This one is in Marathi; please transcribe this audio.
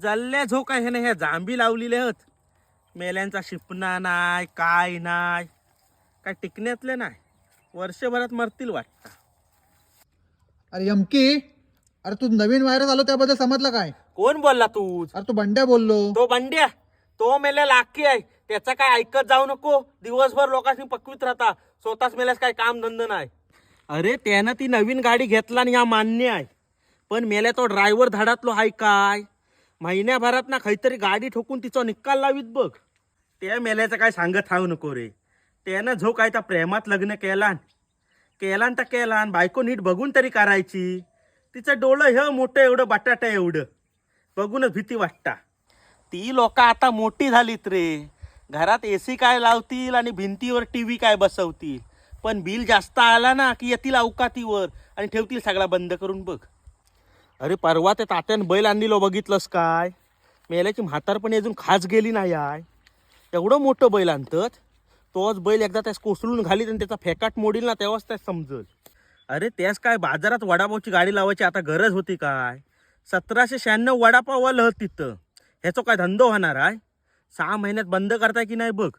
जल्ल्या झो काय हे ना ह्या जांभी लावलेले आहेत. मेल्यांचा शिपणा नाही काय नाही, काय टिकण्यातले नाही, वर्षभरात मरतील वाटतं. अरे यमकी, अरे तू नवीन व्हायरस आलो त्याबद्दल समजलं काय? कोण बोलला तू? अरे तू बंड्या बोललो. तो बंड्या, तो मेल्या लाकी आहे. त्याचा काय ऐकत जाऊ नको. दिवसभर लोकांनी पकवीत राहता, स्वतःच मेल्यास काय काम धंदा नाही. अरे त्यानं ती नवीन गाडी घेतला आणि या मान्य आहे, पण मेल्या तो ड्रायव्हर धाडातलो हाय काय. महिन्याभरात ना काहीतरी गाडी ठोकून तिचा निकाल लावीत बघ. त्या मेल्याचं काय सांगत हाव नको रे. त्यानं जो काय त्या प्रेमात लग्न केलान तर केलान, बायको नीट बघून तरी करायची. तिचं डोळं हे मोठं एवढं बटाटा एवढं बघूनच भीती वाटता. ती लोक आता मोठी झालीत रे. घरात एसी काय लावतील आणि भिंतीवर टीव्ही काय बसवतील, पण बिल जास्त आला ना की येतील अवकातीवर आणि ठेवतील सगळा बंद करून बघ. अरे परवा त्या तात्यानं बैल आणलेलो बघितलंस काय? मेल्याची म्हातारपणी अजून खास गेली नाही आहे. एवढं मोठं बैल आणतात. तोच बैल एकदा त्यास कोसळून घालीत आणि त्याचा फेकाट मोडील ना तेव्हाच त्यास समजल. अरे त्यास काय बाजारात वडापावची गाडी लावायची आता गरज होती काय? 1796 वडापाव आलं तिथं. ह्याचं काय धंदो होणार आहे? 6 महिन्यात बंद करताय की नाही बघ.